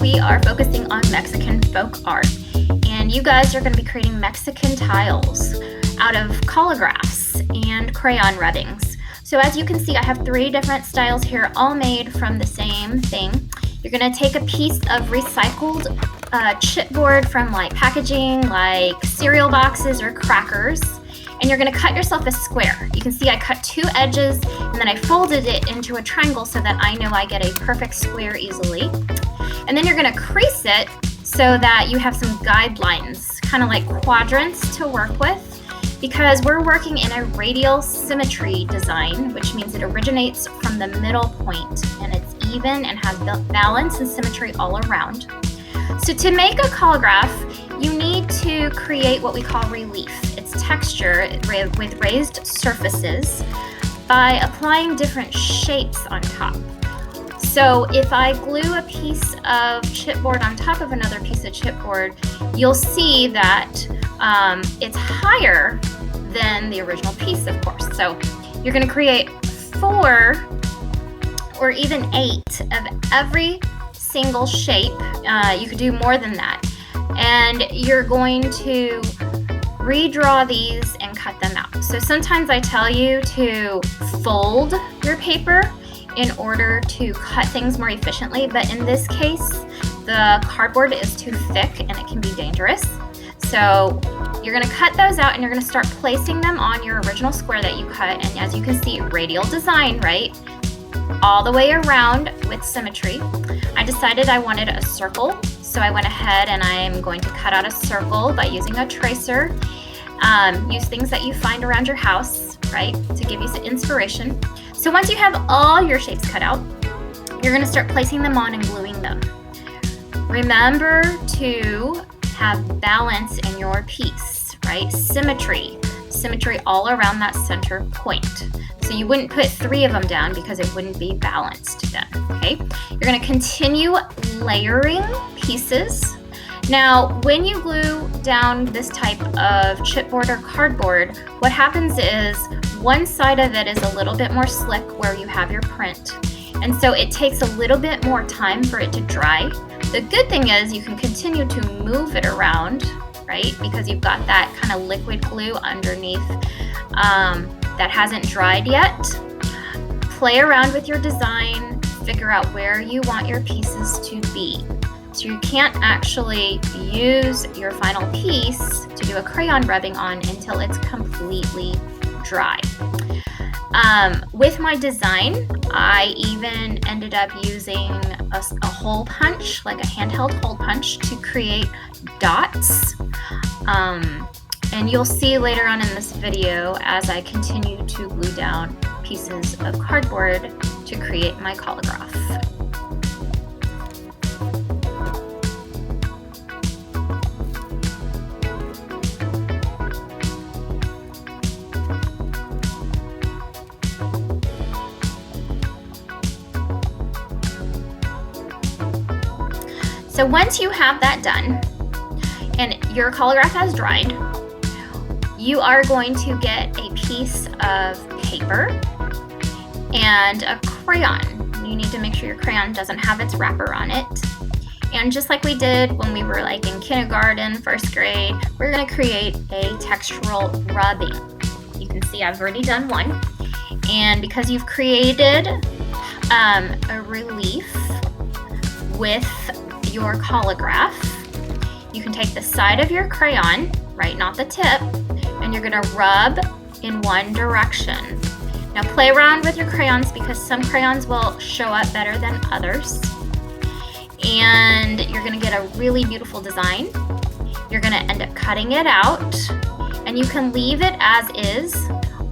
we are focusing on Mexican folk art, and you guys are going to be creating Mexican tiles out of Collagraphs and crayon rubbings. So as you can see, I have 3 different styles here, all made from the same thing. You're going to take a piece of recycled chipboard from like packaging, like cereal boxes or crackers, and you're going to cut yourself a square. You can see I cut 2 edges and then I folded it into a triangle so that I know I get a perfect square easily. And then you're going to crease it so that you have some guidelines, kind of like quadrants to work with, because we're working in a radial symmetry design, which means it originates from the middle point and it's even and has balance and symmetry all around. So to make a collagraph, you need to create what we call relief. It's texture with raised surfaces by applying different shapes on top. So if I glue a piece of chipboard on top of another piece of chipboard, you'll see that it's higher than the original piece, of course. So you're going to create 4 or even 8 of every single shape. You could do more than that. And you're going to redraw these and cut them out. So sometimes I tell you to fold your paper in order to cut things more efficiently, but in this case, the cardboard is too thick and it can be dangerous. So you're going to cut those out and you're going to start placing them on your original square that you cut. And as you can see, radial design, right? All the way around with symmetry. I decided I wanted a circle, so I went ahead and I'm going to cut out a circle by using a tracer. Use things that you find around your house, right, to give you some inspiration. So once you have all your shapes cut out, you're going to start placing them on and gluing them. Remember to have balance in your piece, right? Symmetry all around that center point. So you wouldn't put 3 of them down because it wouldn't be balanced then, okay? You're going to continue layering pieces. Now, when you glue down this type of chipboard or cardboard, what happens is one side of it is a little bit more slick where you have your print. And so it takes a little bit more time for it to dry. The good thing is you can continue to move it around, right? Because you've got that kind of liquid glue underneath that hasn't dried yet. Play around with your design, figure out where you want your pieces to be. So you can't actually use your final piece to do a crayon rubbing on until it's completely dry. With my design, I even ended up using a hole punch, like a handheld hole punch, to create dots. And you'll see later on in this video as I continue to glue down pieces of cardboard to create my collagraph. So once you have that done and your collagraph has dried, you are going to get a piece of paper and a crayon. You need to make sure your crayon doesn't have its wrapper on it. And just like we did when we were like in kindergarten, 1st grade, we're going to create a textural rubbing. You can see I've already done one. And because you've created a relief with your collagraph, you can take the side of your crayon, right, not the tip, and you're going to rub in one direction. Now play around with your crayons because some crayons will show up better than others. And you're going to get a really beautiful design. You're going to end up cutting it out, and you can leave it as is,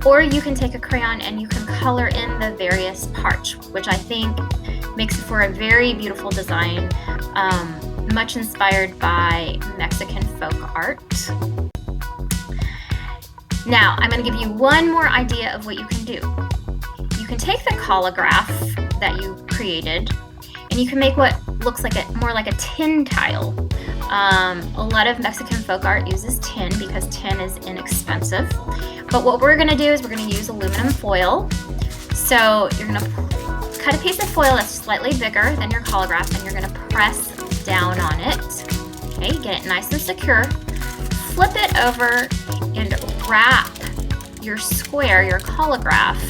or you can take a crayon and you can color in the various parts, which I think makes it for a very beautiful design, much inspired by Mexican folk art. Now, I'm going to give you one more idea of what you can do. You can take the collagraph that you created and you can make what looks like more like a tin tile. A lot of Mexican folk art uses tin because tin is inexpensive. But what we're going to do is we're going to use aluminum foil. So you're going to cut a piece of foil that's slightly bigger than your collagraph and you're going to press down on it. Okay, get it nice and secure. Flip it over and wrap your square, your Collagraph,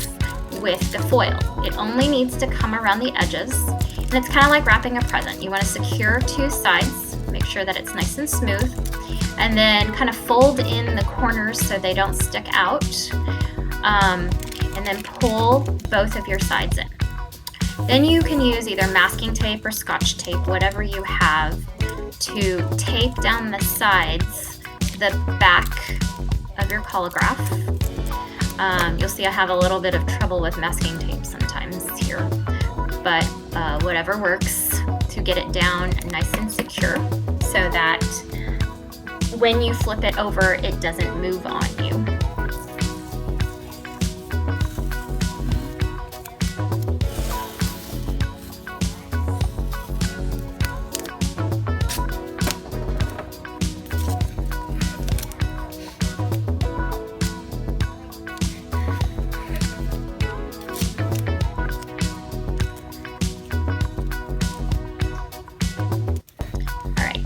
with the foil. It only needs to come around the edges, and it's kind of like wrapping a present. You want to secure two sides, make sure that it's nice and smooth, and then kind of fold in the corners so they don't stick out, and then pull both of your sides in. Then you can use either masking tape or Scotch tape, whatever you have, to tape down the sides to the back of your Collagraph. You'll see I have a little bit of trouble with masking tape sometimes here, but whatever works to get it down nice and secure so that when you flip it over, it doesn't move on you.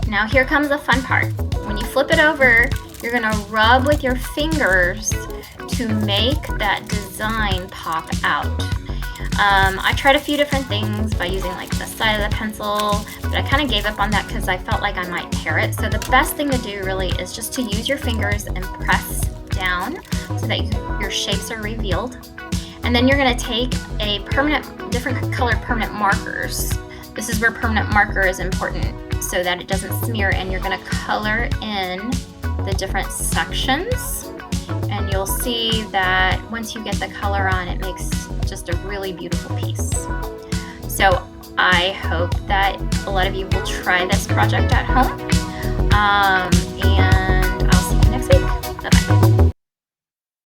Now here comes the fun part. When you flip it over, you're gonna rub with your fingers to make that design pop out. I tried a few different things by using like the side of the pencil, but I kind of gave up on that because I felt like I might tear it. So the best thing to do really is just to use your fingers and press down so that your shapes are revealed. And then you're gonna take a different colored permanent markers. This is where permanent marker is important, so that it doesn't smear, and you're going to color in the different sections, and you'll see that once you get the color on, it makes just a really beautiful piece. So I hope that a lot of you will try this project at home, and